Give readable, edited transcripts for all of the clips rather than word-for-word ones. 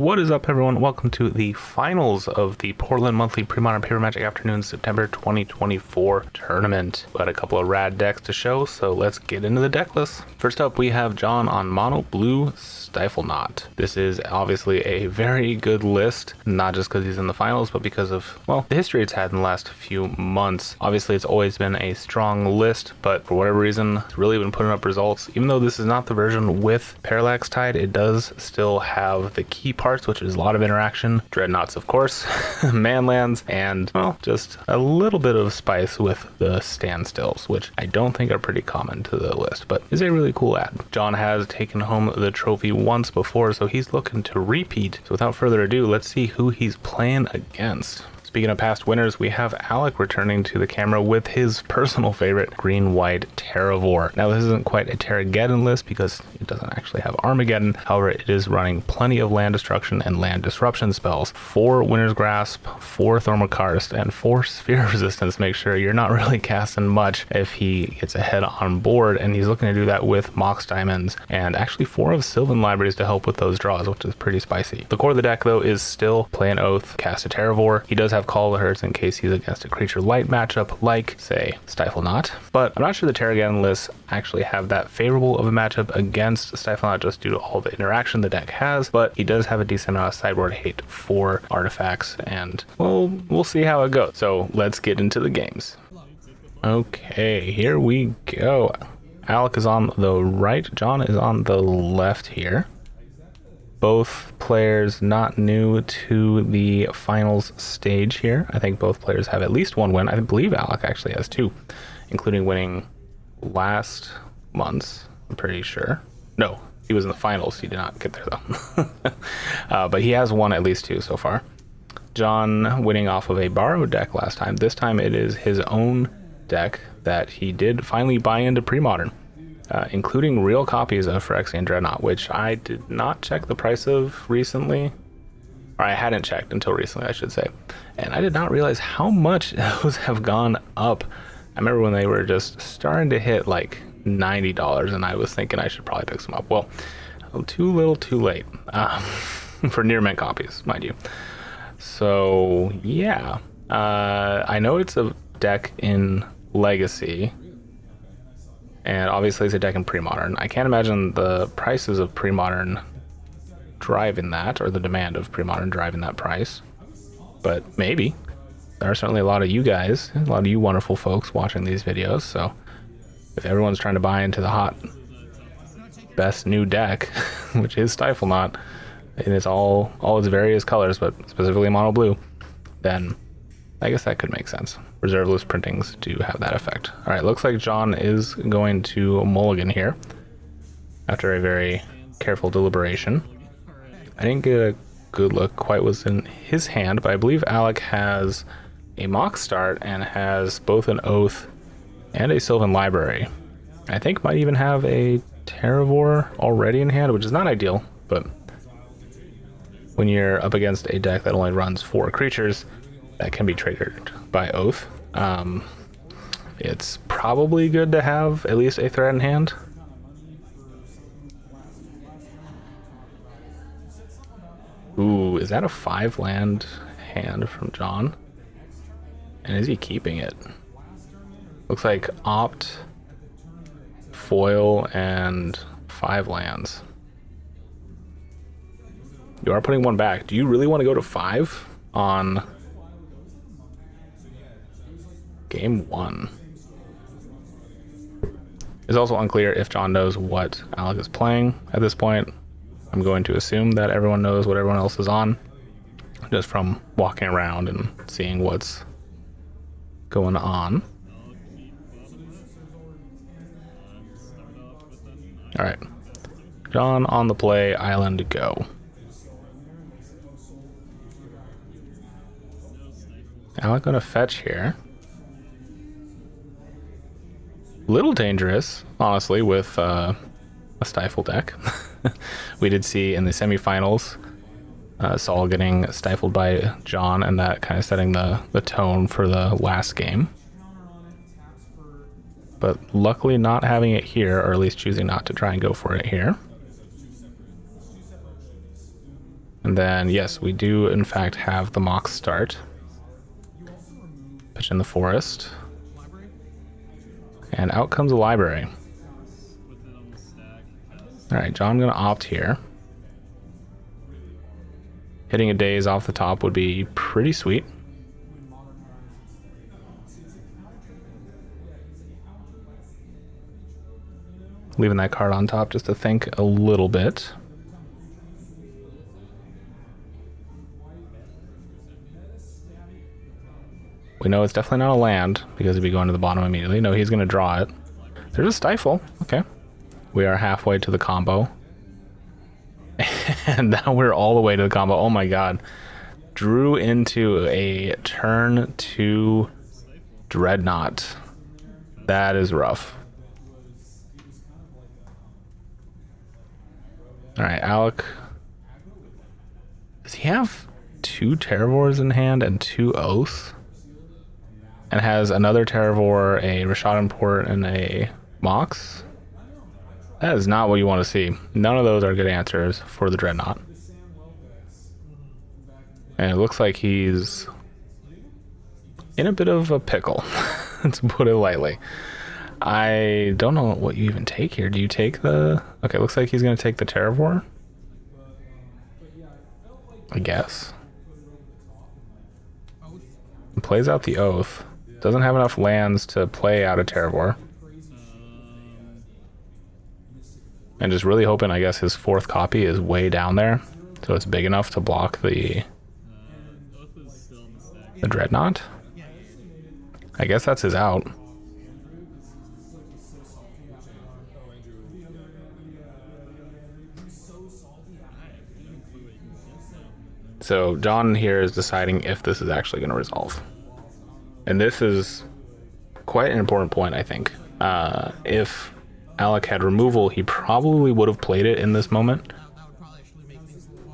What is up, everyone? Welcome to the finals of the Portland Monthly Premodern Paper Magic Afternoon September 2024 tournament. Got a couple of rad decks to show, so let's get into the deck list. First up, we have John on Mono Blue Stiflenought. This is obviously a very good list, not just because he's in the finals, but because of, well, the history it's had in the last few months. Obviously, it's always been a strong list, but for whatever reason, it's really been putting up results. Even though this is not the version with Parallax Tide, it does still have the key parts, which is a lot of interaction, dreadnoughts of course, manlands, and well, just a little bit of spice with the standstills, which I don't think are pretty common to the list, but is a really cool ad. John has taken home the trophy once before, so he's looking to repeat. So without further ado, let's see who he's playing against. Speaking of past winners, we have Alec returning to the camera with his personal favorite, green-white Terravore. Now, this isn't quite a Terrageddon list because it doesn't actually have Armageddon. However, it is running plenty of land destruction and land disruption spells. 4 Winter's Grasp, 4 Thermokarst, and 4 Sphere Resistance. Make sure you're not really casting much if he gets ahead on board, and he's looking to do that with Mox Diamonds and actually 4 of Sylvan Libraries to help with those draws, which is pretty spicy. The core of the deck, though, is still play an Oath, cast a Terravore. He does have Call of the Herds in case he's against a creature light matchup like, say, Stiflenought. But I'm not sure the Terrageddon lists actually have that favorable of a matchup against Stiflenought just due to all the interaction the deck has, but he does have a decent amount of sideboard hate for artifacts, and well, we'll see how it goes. So let's get into the games. Okay, here we go. Alec is on the right, John is on the left here. Both players not new to the finals stage here. I think both players have at least one win. I believe Alec actually has 2, including winning last month's, I'm pretty sure. No, he was in the finals. He did not get there though. But he has won at least 2 so far. John winning off of a borrowed deck last time. This time it is his own deck that he did finally buy into Premodern. Including real copies of Phyrexian Dreadnought, which I did not check the price of recently, or I hadn't checked until recently, I should say, and I did not realize how much those have gone up. I remember when they were just starting to hit like $90, and I was thinking I should probably pick some up. Well, too little too late, for near mint copies, mind you. So yeah, I know it's a deck in Legacy, and obviously it's a deck in Premodern. I can't imagine the prices of Premodern driving that, or the demand of Premodern driving that price. But maybe. There are certainly a lot of you guys, a lot of you wonderful folks watching these videos, so if everyone's trying to buy into the hot best new deck, which is Stiflenought, and it's all its various colors, but specifically mono blue, then I guess that could make sense. Reserve list printings do have that effect. All right, looks like John is going to mulligan here after a very careful deliberation. I didn't get a good look quite what's in his hand, but I believe Alec has a Mox Start and has both an Oath and a Sylvan Library. I think might even have a Terravore already in hand, which is not ideal, but when you're up against a deck that only runs 4 creatures, that can be triggered by Oath. It's probably good to have at least a threat in hand. Ooh, is that a 5 land hand from John? And is he keeping it? Looks like opt, foil, and 5 lands. You are putting 1 back. Do you really want to go to 5 on game 1? It's also unclear if John knows what Alec is playing at this point. I'm going to assume that everyone knows what everyone else is on, just from walking around and seeing what's going on. All right, John on the play, island go. Alec gonna fetch here. Little dangerous, honestly, with a Stifle deck. We did see in the semifinals Saul getting stifled by John, and that kind of setting the tone for the last game. But luckily not having it here, or at least choosing not to try and go for it here. And then, yes, we do in fact have the Mox start. Pitch in the forest. And out comes a library. Alright, John, I'm going to opt here. Hitting a Daze off the top would be pretty sweet. Leaving that card on top just to think a little bit. We know it's definitely not a land because it'd be going to the bottom immediately. No, he's going to draw it. There's a Stifle. Okay. We are halfway to the combo. And now we're all the way to the combo. Oh my god. Drew into a turn 2 Dreadnought. That is rough. Alright, Alec. Does he have 2 Terravores in hand and 2 Oaths? And has another Terravore, a Rashad Import, and a Mox? That is not what you want to see. None of those are good answers for the Dreadnought. And it looks like he's in a bit of a pickle, to put it lightly. I don't know what you even take here. Do you take the... Okay, looks like he's going to take the Terravore. I guess. Plays out the Oath. Doesn't have enough lands to play out a Terravore. And just really hoping, I guess, his 4th copy is way down there, so it's big enough to block the Dreadnought. I guess that's his out. So John here is deciding if this is actually going to resolve. And this is quite an important point, I think. If Alec had removal, he probably would have played it in this moment,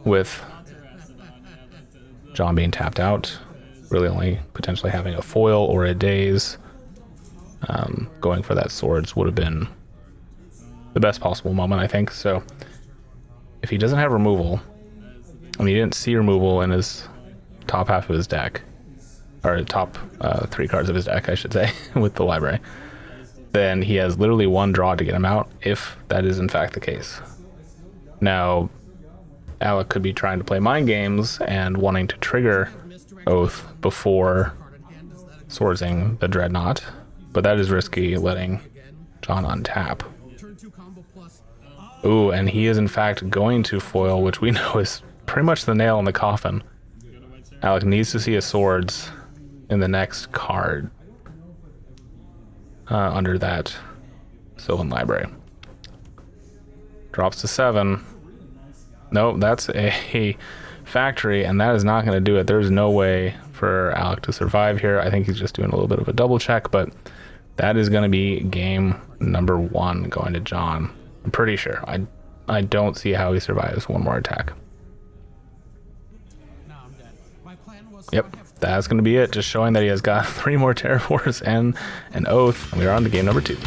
with John being tapped out, really only potentially having a foil or a Daze. Going for that Swords would have been the best possible moment, I think. So if he doesn't have removal, and he didn't see removal in his top half of his deck, or top 3 cards of his deck, I should say, with the library, then he has literally 1 draw to get him out, if that is in fact the case. Now, Alec could be trying to play mind games and wanting to trigger Oath before swordsing the Dreadnought, but that is risky, letting John untap. Ooh, and he is in fact going to foil, which we know is pretty much the nail in the coffin. Alec needs to see a Swords in the next card. Under that Sylvan Library. Drops to 7. Nope, that's a factory, and that is not going to do it. There's no way for Alec to survive here. I think he's just doing a little bit of a double check, but that is going to be game number 1 going to John. I'm pretty sure. I don't see how he survives 1 more attack. Yep, that's going to be it. Just showing that he has got 3 more Terravores and an Oath. And we're on to game number 2.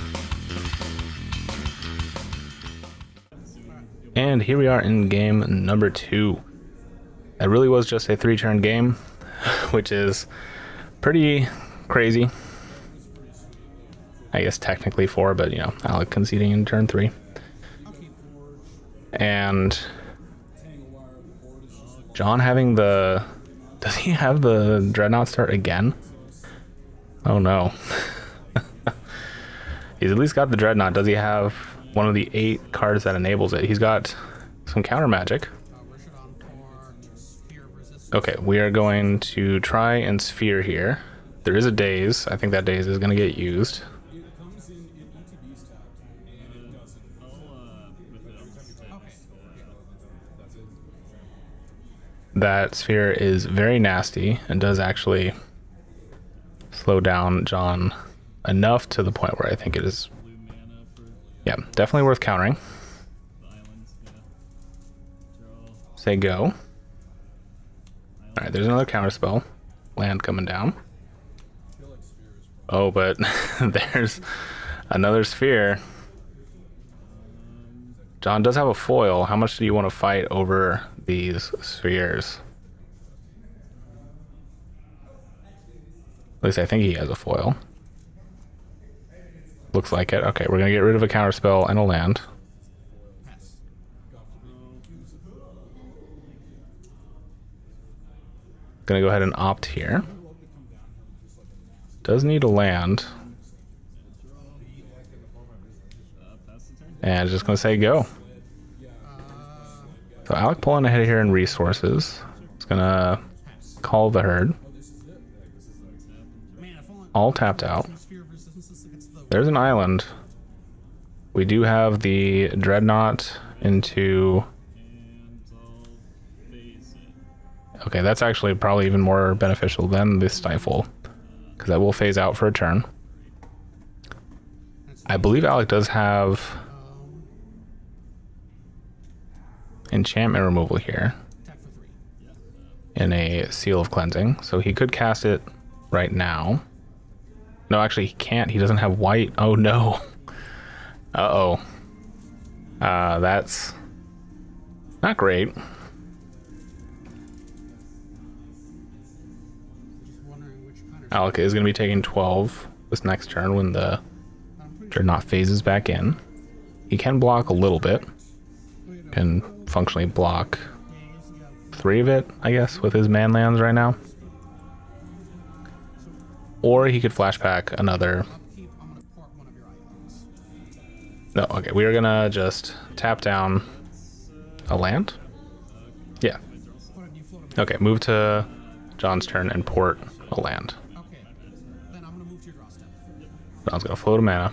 And here we are in game number 2. That really was just a 3-turn game, which is pretty crazy. I guess technically 4, but, you know, Alec conceding in turn 3. And John having the... Does he have the Dreadnought start again? Oh no. He's at least got the Dreadnought. Does he have one of the 8 cards that enables it? He's got some counter magic. Okay, we are going to try and Sphere here. There is a Daze. I think that Daze is going to get used. That Sphere is very nasty and does actually slow down John enough to the point where I think it is, yeah, definitely worth countering. Say go. Alright, there's another counter spell. Land coming down. Oh, but there's another Sphere. John does have a foil. How much do you want to fight over these spheres. At least I think he has a foil. Looks like it. Okay, we're gonna get rid of a counterspell and a land. Gonna go ahead and opt here. Does need a land. And just gonna say go. So Alec pulling ahead here in resources. It's gonna call the herd. All tapped out. There's an island. We do have the Dreadnought into... Okay, that's actually probably even more beneficial than this Stifle, because that will phase out for a turn. I believe Alec does have enchantment removal here in a Seal of Cleansing, so he could cast it right now. No, actually he can't. He doesn't have white. Oh no. Uh-oh. That's not great. Alec is going to be taking 12 this next turn when the Dreadnought phases back in. He can block a little bit. Can functionally block 3 of it, I guess, with his man lands right now. Or he could flashback another. No, okay, we are going to just tap down a land. Yeah. Okay, move to John's turn and port a land. John's gonna float a mana.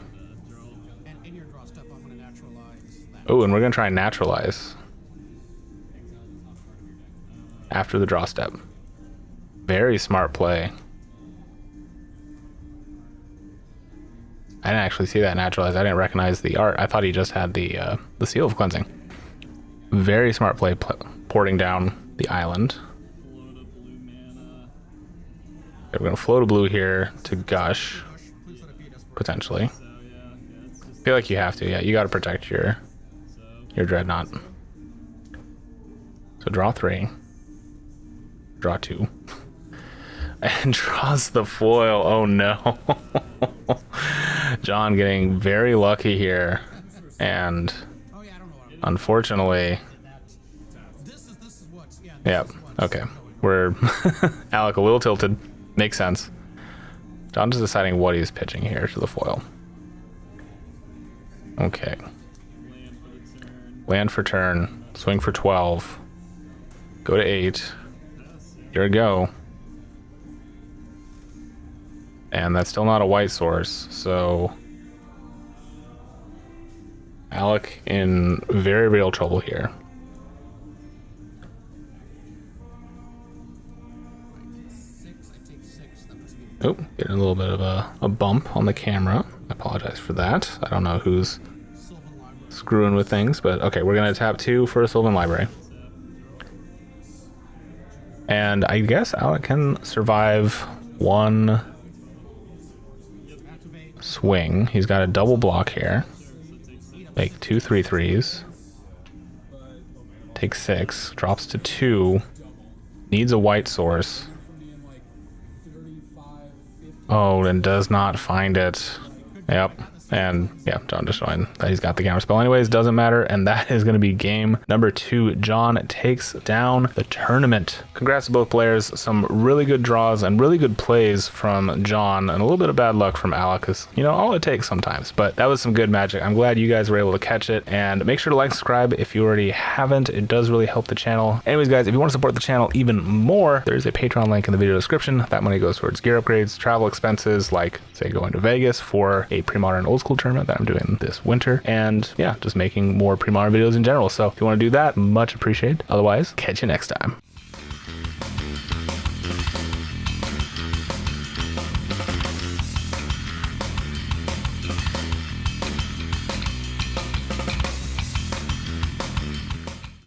Oh, and we're gonna try and naturalize after the draw step. Very smart play. I didn't actually see that naturalize. I didn't recognize the art. I thought he just had the Seal of Cleansing. Very smart play, porting down the island. Okay, we're gonna float a blue here to Gush. Potentially. I feel like you have to. Yeah, you got to protect your Dreadnought. So draw 3. Draw 2. And draws the foil. Oh no. John getting very lucky here. And unfortunately... Yep. Okay. We're... Alec a little tilted. Makes sense. John's just deciding what he's pitching here to the foil. Okay. Land for turn. Swing for 12. Go to 8. Here we go. And that's still not a white source, so... Alec in very real trouble here. Oh, getting a little bit of a bump on the camera. I apologize for that. I don't know who's screwing with things, but okay, we're gonna tap 2 for a Sylvan Library. And I guess Alec can survive 1 swing. He's got a double block here. Make 2 3/3s. Take 6. Drops to 2. Needs a white source. Oh, and does not find it. Yep. And yeah, John just showing that he's got the counter spell anyways, doesn't matter. And that is going to be game number 2. John takes down the tournament. Congrats to both players. Some really good draws and really good plays from John, and a little bit of bad luck from Alec, because, you know, all it takes sometimes. But that was some good magic. I'm glad you guys were able to catch it. And make sure to like, subscribe if you already haven't. It does really help the channel. Anyways, guys, if you want to support the channel even more, there's a Patreon link in the video description. That money goes towards gear upgrades, travel expenses, like, say, going to Vegas for a Premodern Old School tournament that I'm doing this winter, and yeah, just making more Premodern videos in general. So if you want to do that, much appreciated. Otherwise, catch you next time.